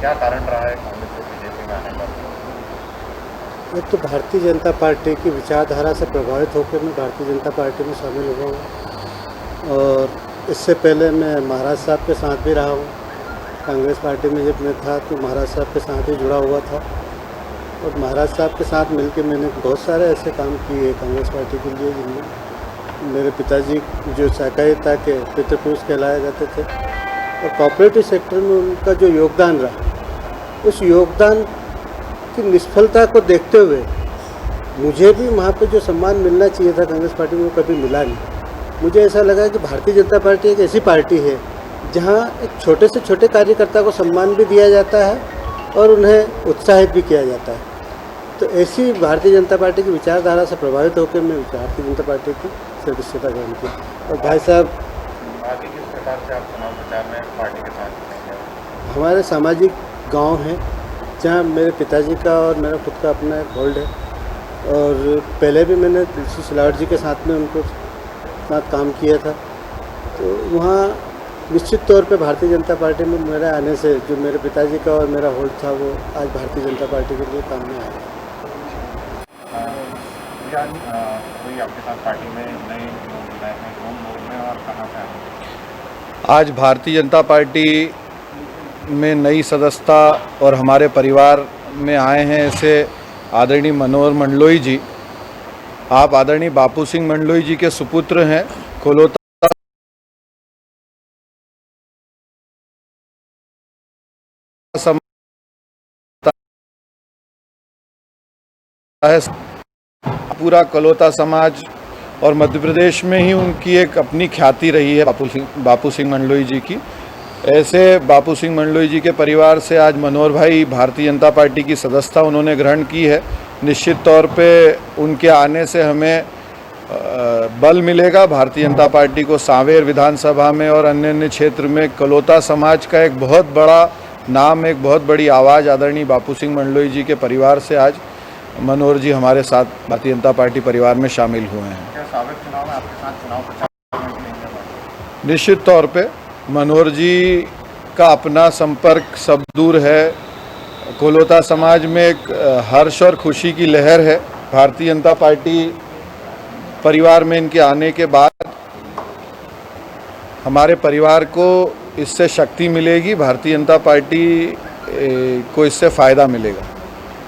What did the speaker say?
क्या कारण रहा है कांग्रेस से बीजेपी में आने का? एक तो भारतीय जनता पार्टी की विचारधारा से प्रभावित होकर मैं भारतीय जनता पार्टी में शामिल हुआ हूँ। और इससे पहले मैं महाराज साहब के साथ भी रहा हूँ। कांग्रेस पार्टी में जब मैं था तो महाराज साहब के साथ ही जुड़ा हुआ था, और महाराज साहब के साथ मिलकर मैंने बहुत सारे ऐसे काम किए कांग्रेस पार्टी के लिए जिनमें मेरे पिताजी जो सहकारिता के पितृपुरुष कहलाए जाते थे, और कॉपरेटिव सेक्टर में उनका जो योगदान रहा, उस योगदान की निष्फलता को देखते हुए मुझे भी वहाँ पे जो सम्मान मिलना चाहिए था कांग्रेस पार्टी में, वो कभी मिला नहीं। मुझे ऐसा लगा कि भारतीय जनता पार्टी एक ऐसी पार्टी है जहाँ एक छोटे से छोटे कार्यकर्ता को सम्मान भी दिया जाता है और उन्हें उत्साहित भी किया जाता है। तो ऐसी भारतीय जनता पार्टी की विचारधारा से प्रभावित होकर मैं भारतीय जनता पार्टी की सदस्यता ग्रहण की। और भाई साहब, आगे किस प्रकार से आप चुनाव प्रचार में पार्टी के साथ रहेंगे? हमारे सामाजिक गांव हैं जहां मेरे पिताजी का और मेरा खुद का अपना एक होल्ड है, और पहले भी मैंने तुलसी सिलावट जी के साथ में उनको साथ काम किया था। तो वहाँ निश्चित तौर पे भारतीय जनता पार्टी में मेरे आने से जो मेरे पिताजी का और मेरा होल्ड था वो आज भारतीय जनता पार्टी के लिए काम में आया। कोई आपके साथ पार्टी में नए लोग आए हैं, कौन लोग हैं और कहाँ से आए? आज भारतीय जनता पार्टी में नई सदस्यता और हमारे परिवार में आए हैं ऐसे आदरणीय मनोहर मंडलोई जी। आप आदरणीय बापू सिंह मंडलोई जी के सुपुत्र हैं। कोलोता है पूरा कलोता समाज और मध्य प्रदेश में ही उनकी एक अपनी ख्याति रही है बापू सिंह मंडलोई जी की। ऐसे बापू सिंह मंडलोई जी के परिवार से आज मनोहर भाई भारतीय जनता पार्टी की सदस्यता उन्होंने ग्रहण की है। निश्चित तौर पे उनके आने से हमें बल मिलेगा। भारतीय जनता पार्टी को सांवेर विधानसभा में और अन्य अन्य क्षेत्र में कलोता समाज का एक बहुत बड़ा नाम, एक बहुत बड़ी आवाज़ आदरणीय बापू सिंह मंडलोई जी के परिवार से आज मनोहर जी हमारे साथ भारतीय जनता पार्टी परिवार में शामिल हुए हैं। क्या साबित चुनाव में आपके साथ चुनाव प्रचार में भी नहीं? निश्चित तौर पे मनोहर जी का अपना संपर्क सब दूर है। कोलोता समाज में एक हर्ष और खुशी की लहर है। भारतीय जनता पार्टी परिवार में इनके आने के बाद हमारे परिवार को इससे शक्ति मिलेगी, भारतीय जनता पार्टी को इससे फ़ायदा मिलेगा।